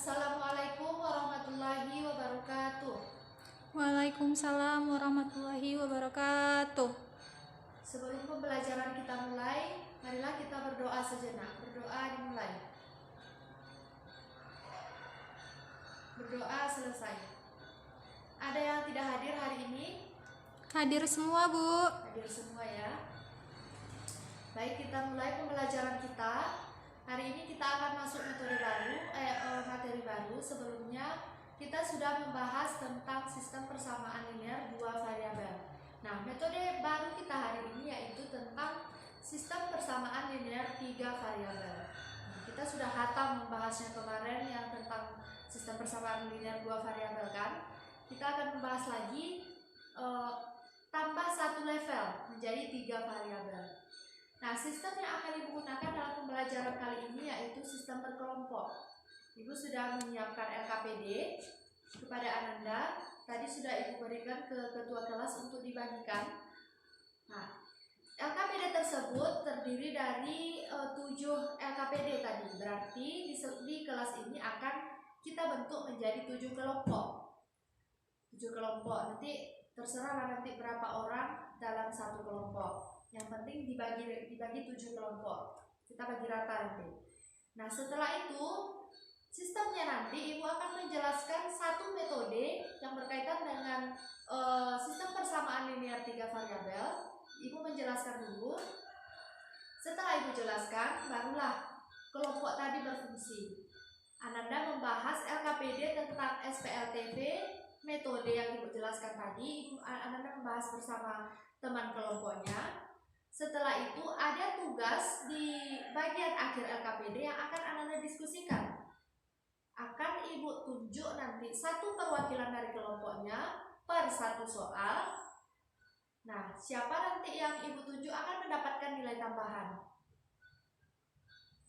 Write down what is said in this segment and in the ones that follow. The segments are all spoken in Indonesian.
Assalamualaikum warahmatullahi wabarakatuh. Waalaikumsalam warahmatullahi wabarakatuh. Sebelum pembelajaran kita mulai, marilah kita berdoa sejenak. Berdoa dimulai. Berdoa selesai. Ada yang tidak hadir hari ini? Hadir semua, Bu. Hadir semua ya. Baik, kita mulai pembelajaran kita. Hari ini kita akan masuk materi baru. Sebelumnya kita sudah membahas tentang sistem persamaan linear dua variabel. Nah, metode baru kita hari ini yaitu tentang sistem persamaan linear tiga variabel. Nah, kita sudah hatam membahasnya kemarin yang tentang sistem persamaan linear dua variabel kan. Kita akan membahas lagi tambah satu level menjadi tiga variabel. Nah, sistem yang akan Ibu gunakan dalam pembelajaran kali ini yaitu sistem berkelompok. Ibu sudah menyiapkan LKPD kepada Ananda. Tadi sudah Ibu berikan ke ketua kelas untuk dibagikan. Nah, LKPD tersebut terdiri dari 7 LKPD tadi. Berarti di kelas ini akan kita bentuk menjadi 7 kelompok. 7 kelompok. Nanti terserah nanti berapa orang dalam satu kelompok. Yang penting dibagi 7 kelompok. Kita bagi rata nanti. Nah, setelah itu sistemnya nanti Ibu akan menjelaskan satu metode yang berkaitan dengan sistem persamaan linear tiga variabel. Ibu menjelaskan dulu. Setelah Ibu jelaskan, barulah kelompok tadi berfungsi. Ananda membahas LKPD tentang SPLTV, metode yang Ibu jelaskan tadi. Ananda membahas bersama teman kelompoknya. Setelah itu ada tugas di bagian akhir LKPD yang akan Ananda diskusikan. Akan Ibu tunjuk nanti satu perwakilan dari kelompoknya per satu soal. Nah, siapa nanti yang Ibu tunjuk akan mendapatkan nilai tambahan.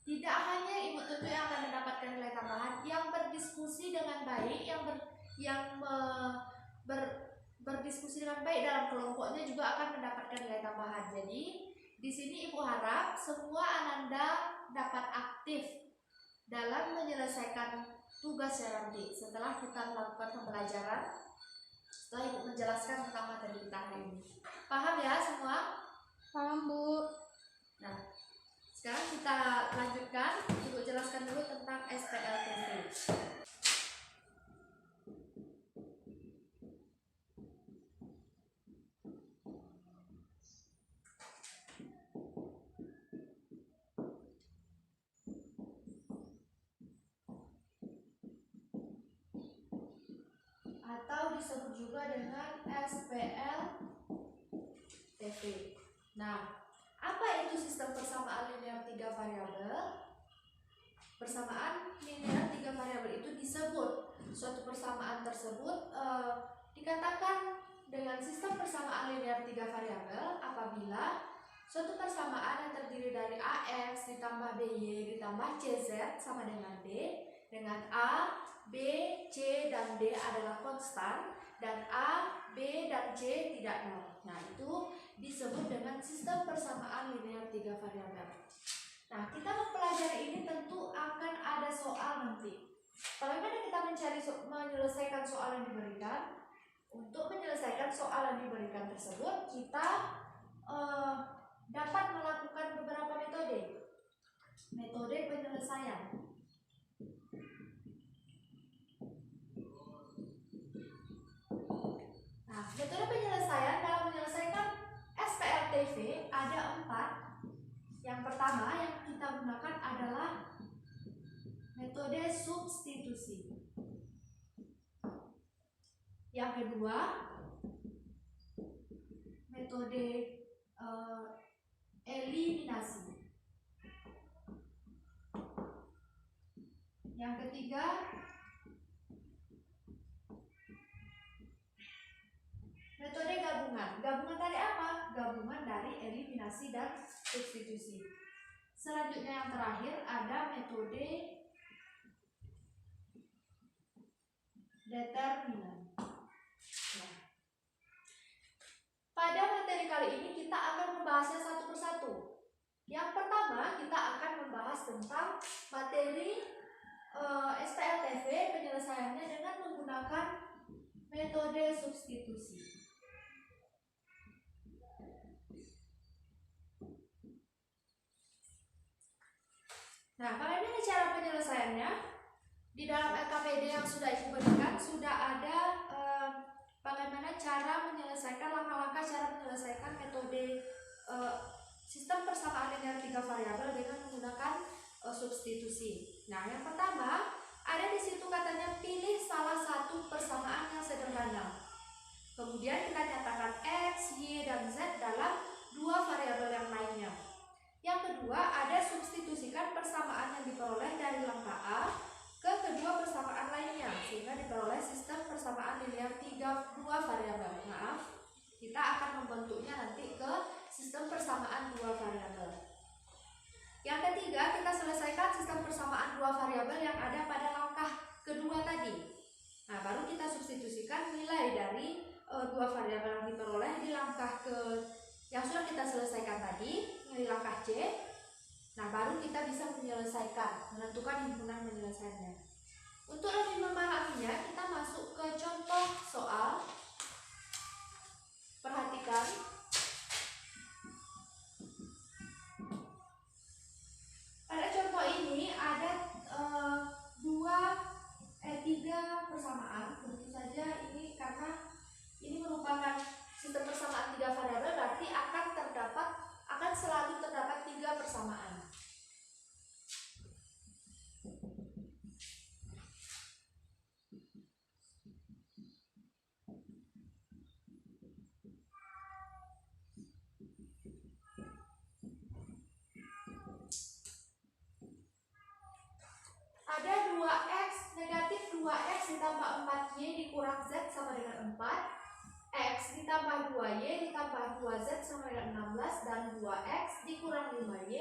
Tidak hanya Ibu tunjuk yang akan mendapatkan nilai tambahan, yang berdiskusi dengan baik, berdiskusi dengan baik dalam kelompoknya juga akan mendapatkan nilai tambahan. Jadi di sini Ibu harap semua Ananda dapat aktif dalam menyelesaikan tugas nanti setelah kita melakukan pembelajaran. Setelah Ibu menjelaskan tentang materi kita hari ini. Paham ya semua? Paham, Bu. Nah, sekarang kita lanjutkan. Ibu jelaskan dulu tentang SPLTV. Atau disebut juga dengan SPLTV. Nah, apa itu sistem persamaan linear tiga variabel? Persamaan linear tiga variabel itu disebut suatu persamaan tersebut dikatakan dengan sistem persamaan linear tiga variabel apabila suatu persamaan yang terdiri dari AX ditambah BY ditambah CZ sama dengan D, dengan A, B, C, dan D adalah konstan, dan A, B, dan C tidak nol. Nah, itu disebut dengan sistem persamaan linear tiga variabel. Nah, kita mempelajari ini tentu akan ada soal nanti. Bagaimana kita menyelesaikan soal yang diberikan? Untuk menyelesaikan soal yang diberikan tersebut, kita dapat melakukan beberapa metode. Metode penyelesaian. Nah, metode penyelesaian dalam menyelesaikan SPLTV ada 4. Yang pertama yang kita gunakan adalah metode substitusi. Yang kedua, metode eliminasi. Yang ketiga, metode gabungan. Gabungan dari apa? Gabungan dari eliminasi dan substitusi. Selanjutnya yang terakhir ada metode determinan. Nah, pada materi kali ini kita akan membahasnya satu persatu. Yang pertama kita akan membahas tentang materi SPLTV penyelesaiannya dengan menggunakan metode substitusi. Nah, bagaimana cara penyelesaiannya? Di dalam LKPD yang sudah Ibu berikan sudah ada bagaimana cara menyelesaikan langkah-langkah cara menyelesaikan metode sistem persamaan linear 3 variabel dengan menggunakan substitusi. Nah, yang pertama ada di situ katanya pilih salah satu persamaan yang sederhana. Kemudian kita nyatakan X, Y, dan Z dalam dua variabel yang lainnya. Yang kedua ada substitusikan persamaan yang diperoleh dari langkah A ke kedua persamaan lainnya sehingga diperoleh sistem persamaan linear 2 variabel. Maaf, kita akan membentuknya nanti ke sistem persamaan 2 variabel. Yang ketiga, kita selesaikan sistem persamaan 2 variabel yang ada pada langkah kedua tadi. Nah, baru kita substitusikan nilai dari 2 variabel yang diperoleh di langkah yang sudah kita selesaikan tadi, di langkah C. Nah, baru kita bisa menyelesaikan, menentukan himpunan penyelesaiannya. Untuk lebih memahaminya, kita masuk ke contoh soal. Perhatikan. Pada contoh ini ada 3 persamaan. Tentu saja ini karena ini merupakan sistem persamaan 3 variabel, berarti akan selalu terdapat 3 persamaan. Ada 2x negatif 2x ditambah 4y dikurang z sama dengan 4, x ditambah 2y ditambah 2z sama dengan 16, dan 2x dikurang 5y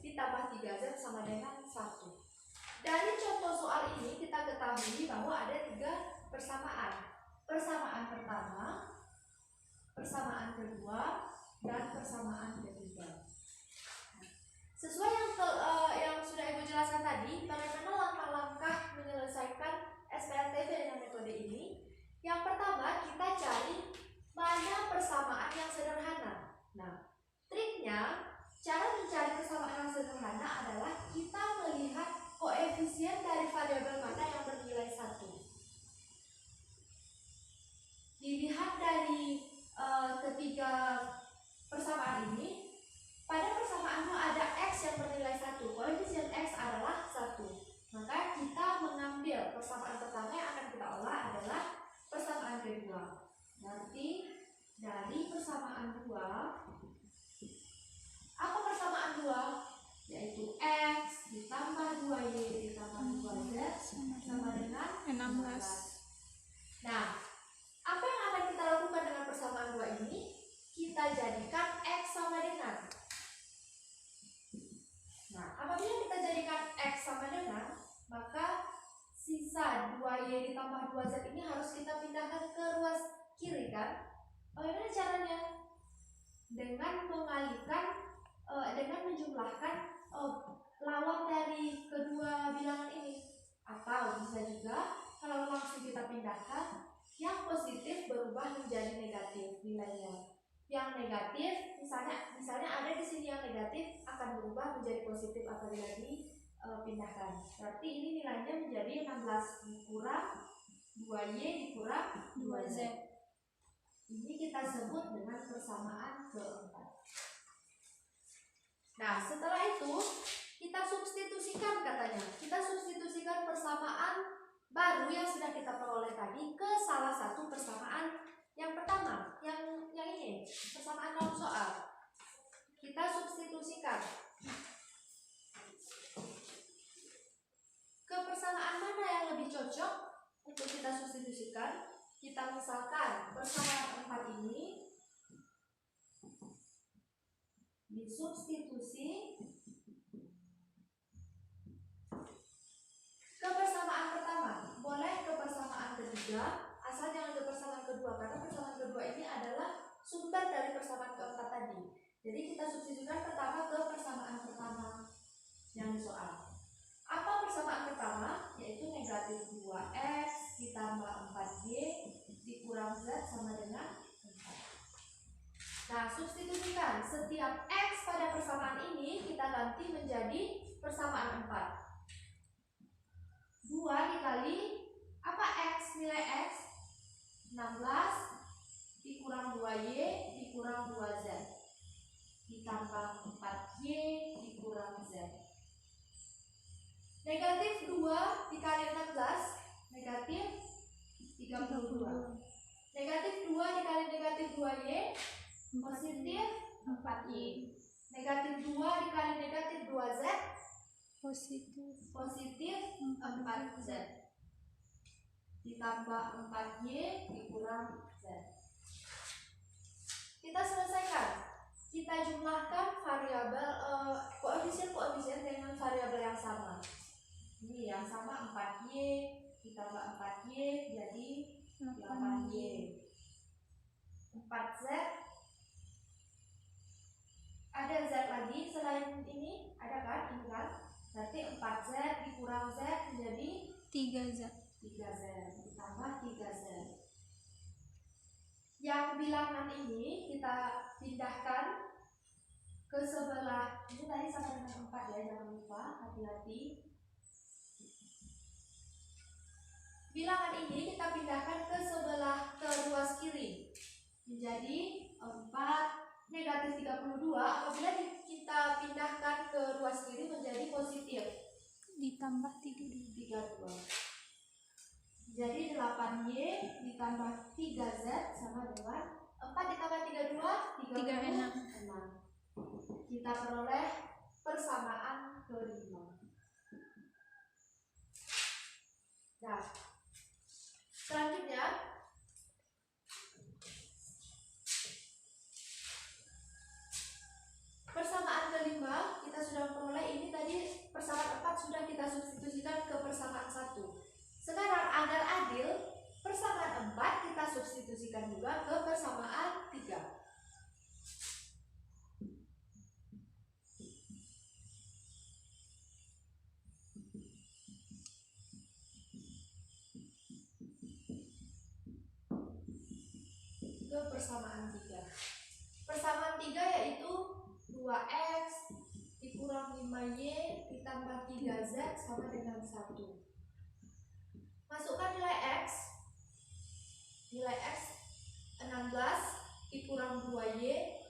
ditambah 3z sama dengan 1. Dari contoh soal ini kita ketahui bahwa ada 3 persamaan. Persamaan pertama, persamaan kedua, dan persamaan ketiga. Sesuai yang sudah Ibu jelaskan tadi, bagaimana langkah-langkah menyelesaikan SPLTV dengan metode ini? Yang pertama, kita cari mana persamaan yang sederhana. Nah, triknya, cara mencari persamaan yang sederhana adalah kita melihat koefisien dari variabel mana yang bernilai 1. Dilihat dari ketiga persamaan ini, pada persamaan ada x yang bernilai 1, koefisien x adalah 1. Maka kita mengambil persamaan pertama yang akan kita olah adalah persamaan kedua. Berarti dari persamaan 2, apa persamaan 2? Yaitu x ditambah 2y ditambah 2z sama dengan 16. Nah, apa yang akan kita lakukan dengan persamaan 2 ini? Kita jadikan x sama dengan. Nah, apabila kita jadikan x sama dengan, maka sisa 2y ditambah 2z ini harus kita pindahkan ke ruas kiri, kan? Bagaimana caranya? Dengan menjumlahkan lawan dari kedua bilangan ini. Atau bisa juga kalau langsung kita pindahkan, yang positif berubah menjadi negatif nilainya. Yang negatif, misalnya ada di sini yang negatif akan berubah menjadi positif apabila dipindahkan. Berarti ini nilainya menjadi 16 dikurang 2y dikurang 2z. Ini kita sebut dengan persamaan keempat. Nah, setelah itu kita substitusikan katanya. Kita substitusikan persamaan baru yang sudah kita peroleh tadi ke salah satu persamaan yang pertama, yang ini, persamaan dalam soal. Kita substitusikan ke persamaan mana yang lebih cocok untuk kita substitusikan. Kita misalkan persamaan 4 ini disubstitusi ke persamaan pertama, boleh ke persamaan ketiga, asal jangan ke persamaan kedua, karena persamaan kedua ini adalah sumber dari persamaan keempat tadi. Jadi kita substitusikan pertama ke persamaan pertama yang di soal. Apa persamaan pertama? Yaitu negatif 2x ditambah 4Y dikurang Z sama dengan 4. Nah, substitusikan setiap X pada persamaan ini kita ganti menjadi persamaan 4. 2 dikali apa X, nilai X 16 dikurang 2Y dikurang 2Z ditambah 4Y dikurang Z. Negatif 2 dikali 16 negatif 32. Negatif 2 dikali negatif 2Y positif 4Y. Negatif 2 dikali negatif 2Z Positif. positif 4Z ditambah 4Y dikurang Z. Kita selesaikan. Kita jumlahkan variabel koefisien dengan variabel yang sama. Ini yang sama 4Y ditambah 4Y jadi 8Y. 4Z ada Z lagi selain ini, ada kan? Ini kan? Berarti 4Z dikurang Z menjadi 3Z. 3Z ditambah 3Z. Yang bilangan ini kita pindahkan ke sebelah. Ini tadi sama dengan 4 ya, jangan lupa, hati-hati. Bilangan ini kita pindahkan ke sebelah ke ruas kiri menjadi 4 negatif 32. Apabila kita pindahkan ke ruas kiri menjadi positif Ditambah 32. Jadi 8Y ditambah 3Z sama dengan 4 ditambah 32 36. Kita peroleh persamaan kelima. Nah, selanjutnya persamaan kelima kita sudah memperoleh. Ini tadi persamaan 4 sudah kita substitusikan ke persamaan 1. Sekarang agar adil, persamaan 4 kita substitusikan juga ke persamaan 3. Ke persamaan 3. Persamaan 3 yaitu 2X dikurang 5Y ditambah 3Z sama dengan 1. Masukkan nilai X. Nilai X 16 dikurang 2Y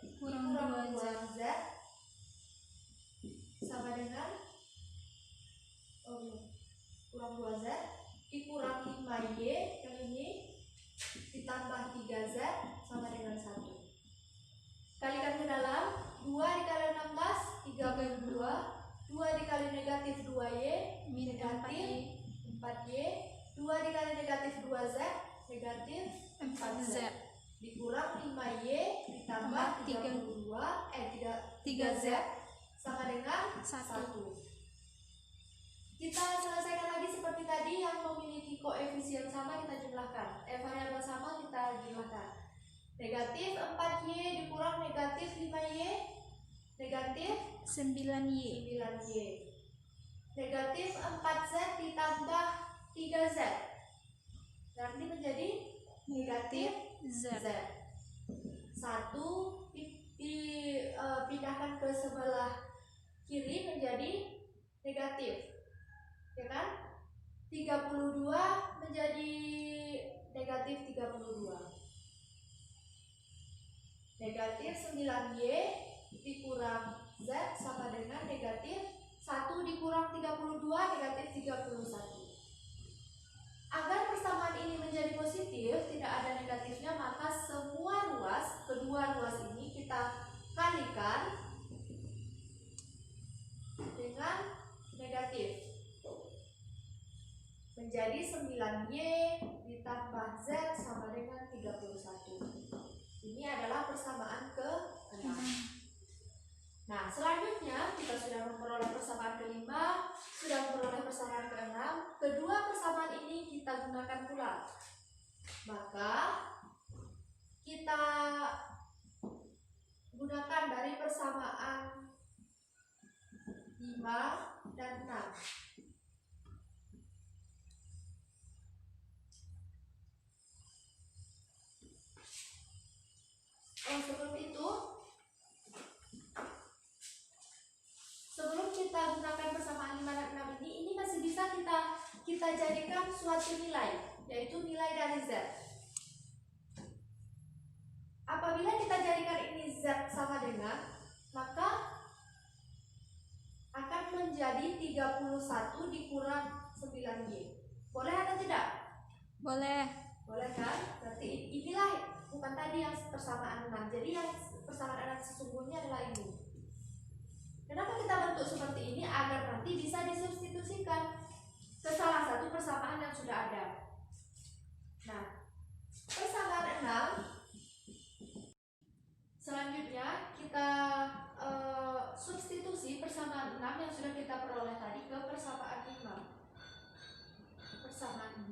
dikurang 2Z sama dengan kurang 2Z dikurang 5Y yang ini ditambah 3Z sama dengan 1. Kalikan ke dalam. 2 dikali 16 32. 2 dikali negatif 2Y negatif 4Y. 2 dikali negatif 2Z negatif 4Z dikurang 5Y ditambah 3Z sama dengan 1. Kita selesaikan lagi seperti tadi, yang memiliki koefisien sama kita jumlahkan. Variabel sama kita jumlahkan. Negatif 4Y dikurang negatif 5Y negatif 9Y. Negatif 4Z ditambah 3Z nanti menjadi negatif Z. 1 dipindahkan ke sebelah kiri menjadi negatif, ya kan? 32 menjadi negatif 32. Negatif 9Y dikurang Z sama dengan negatif 1 dikurang 32 negatif 31. Agar persamaan ini menjadi positif, tidak ada negatifnya, maka semua ruas, kedua ruas ini kita kalikan dengan negatif. Menjadi 9Y ditambah Z sama dengan 31. Ini adalah persamaan ke-6. Nah, selanjutnya kita sudah memperoleh persamaan ke-5, sudah memperoleh persamaan ke-6. Kedua persamaan ini kita gunakan pula. Maka kita gunakan dari persamaan 5 dan 6. sebelum itu, sebelum kita gunakan persamaan 5 dan 6 ini masih bisa kita jadikan suatu nilai, yaitu nilai dari Z. Apabila kita jadikan ini Z sama dengan, maka akan menjadi 31 dikurang 9Y. Boleh atau tidak? Boleh. Boleh kan? Berarti inilah, bukan tadi yang persamaan 6. Jadi yang persamaan 6 sesungguhnya adalah ini. Kenapa kita bentuk seperti ini? Agar nanti bisa disubstitusikan ke salah satu persamaan yang sudah ada. Nah, persamaan 6 selanjutnya kita substitusi persamaan 6 yang sudah kita peroleh tadi ke persamaan 5. Persamaan 6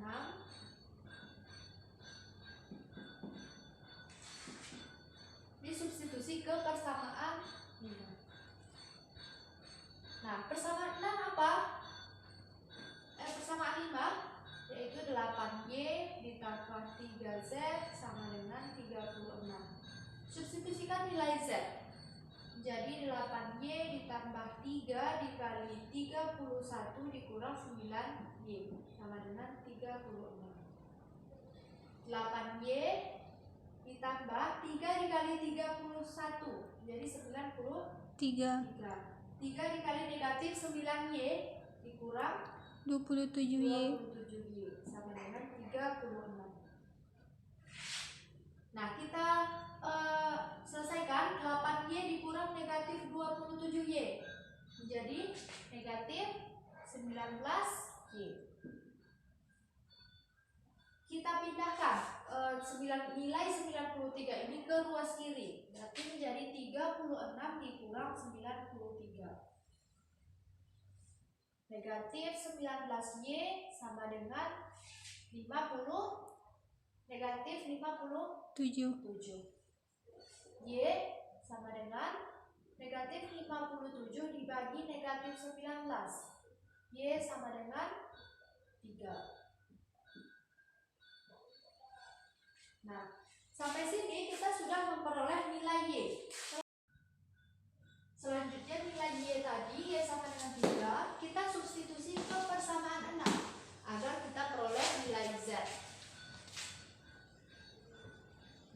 disubstitusi ke persamaan 5. Nah, persamaan 6 apa? Persamaan 5 yaitu 8Y ditambah 3Z sama dengan 36. Substitusikan nilai Z. Jadi 8Y ditambah 3 dikali 31 dikurang 9Y sama dengan 36. 8Y ditambah 3 dikali 31 jadi 93. 3 dikali negatif 9Y dikurang 27Y. 27Y sama dengan 36. Nah, kita selesaikan. 8Y dikurang negatif 27Y menjadi negatif 19Y. Kita pindahkan nilai 93 ini ke ruas kiri, berarti menjadi 36 dikurang 93. Negatif 19Y sama dengan 50, negatif 57. Y sama dengan negatif 57 dibagi negatif 19. Y sama dengan 3. Nah, sampai sini kita sudah memperoleh nilai Y. Selanjutnya nilai Y tadi, Y sama dengan 3, kita substitusi ke persamaan 6 agar kita peroleh nilai Z.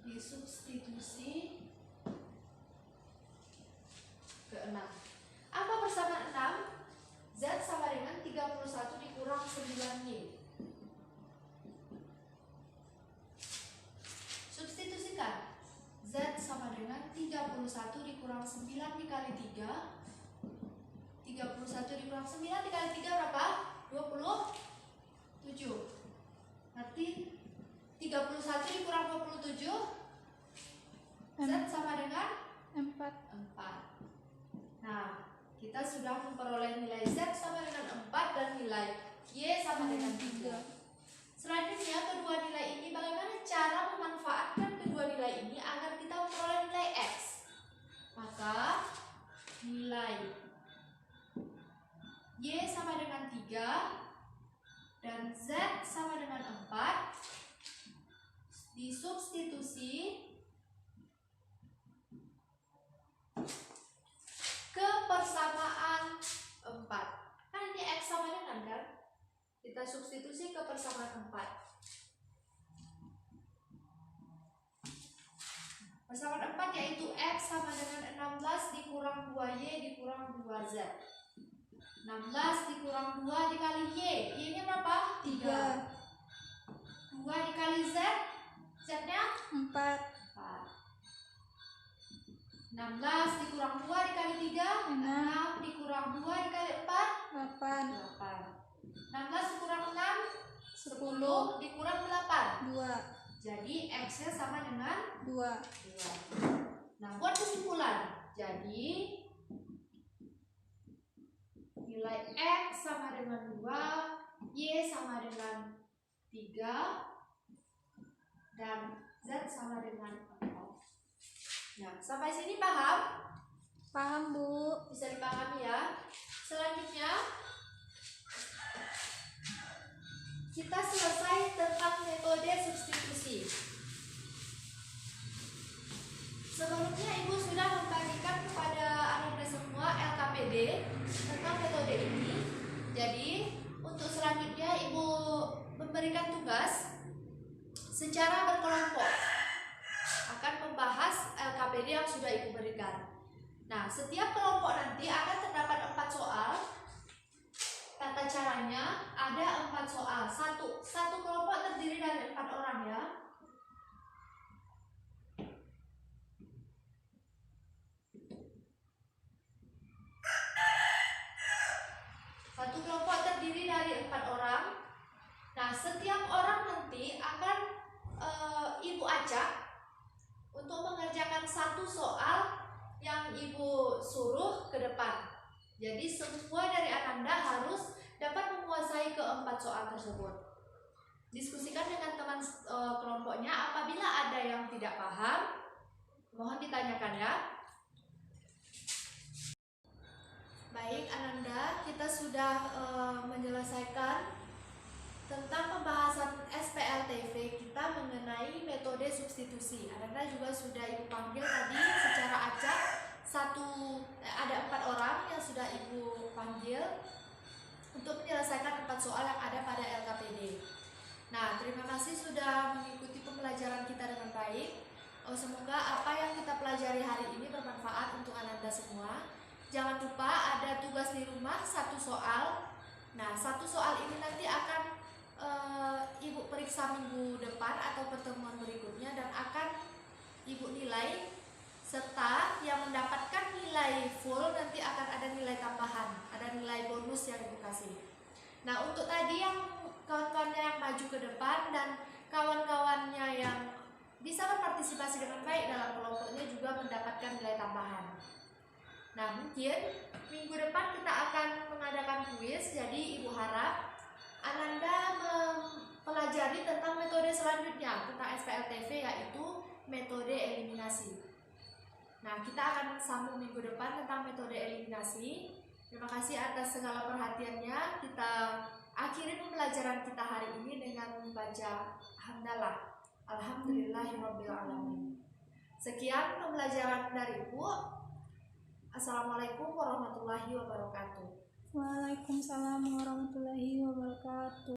Disubstitusi ke 6. Apa persamaan 6? Z sama dengan 31 dikurang 9Y. Substitusikan. Z sama dengan 31 dikurang 9 dikali 3. 31 dikurang 9 dikali 3 berapa? 27. Berarti 31 dikurang 27, Z sama dengan 4. Nah, kita sudah memperoleh nilai Z sama dengan 4 dan nilai Y sama dengan 3. Selanjutnya, kedua nilai ini bagaimana cara memanfaatkan kedua nilai ini agar kita memperoleh nilai X. Maka nilai Y sama dengan 3 dan Z sama dengan 4 disubstitusi ke persamaan 4. Kan ini X sama dengan kan? Kita substitusi ke persamaan 4. Persamaan 4 yaitu X sama dengan 16 dikurang 2Y dikurang 2Z. 16 dikurang 2 dikali Y. Y-nya berapa? 3. 2 dikali Z. Z-nya 4. 16 dikurang 2 dikali 3. 6 dikurang 2 dikali 4. 8. 16 dikurang 6. 10 dikurang 8. 2. Jadi X-nya sama dengan 2. 2. Nah, buat kesimpulan. Jadi nilai X sama dengan 2, Y sama dengan 3, dan Z sama dengan 4. Nah, sampai sini paham? Paham, Bu. Bisa dipahami ya. Selanjutnya kita selesai tentang metode substitusi. sudah Ibu berikan. Nah, setiap kelompok nanti akan terdapat 4 soal. Tata caranya ada 4 soal. Satu kelompok terdiri dari 4 orang ya. Satu kelompok terdiri dari 4 orang. Nah, setiap orang nanti akan Ibu ajak untuk mengerjakan satu soal yang Ibu suruh ke depan. Jadi semua dari Ananda harus dapat menguasai keempat soal tersebut. Diskusikan dengan teman kelompoknya. Apabila ada yang tidak paham, mohon ditanyakan ya. Baik Ananda, kita sudah menyelesaikan tentang pembahasan SPLTV kita mengenai metode substitusi. Ananda juga sudah Ibu panggil tadi secara acak ada 4 orang yang sudah Ibu panggil untuk menyelesaikan 4 soal yang ada pada LKPD. Nah, terima kasih sudah mengikuti pembelajaran kita dengan baik. Semoga apa yang kita pelajari hari ini bermanfaat untuk Ananda semua. Jangan lupa ada tugas di rumah 1 soal. Nah, 1 soal ini nanti akan Ibu periksa minggu depan atau pertemuan berikutnya dan akan Ibu nilai, serta yang mendapatkan nilai full nanti akan ada nilai tambahan, ada nilai bonus yang Ibu kasih. Nah, untuk tadi yang kawan-kawannya yang maju ke depan dan kawan-kawannya yang bisa berpartisipasi dengan baik dalam kelompoknya juga mendapatkan nilai tambahan. Nah, mungkin minggu depan kita akan mengadakan kuis, jadi Ibu harap Ananda mempelajari tentang metode selanjutnya tentang SPLTV, yaitu metode eliminasi. Nah, kita akan sambung minggu depan tentang metode eliminasi. Terima kasih atas segala perhatiannya. Kita akhiri pembelajaran kita hari ini dengan membaca hamdalah. Alhamdulillahirabbil alamin. Sekian pembelajaran dari Ibu. Assalamualaikum warahmatullahi wabarakatuh. Waalaikumsalam warahmatullahi wabarakatuh.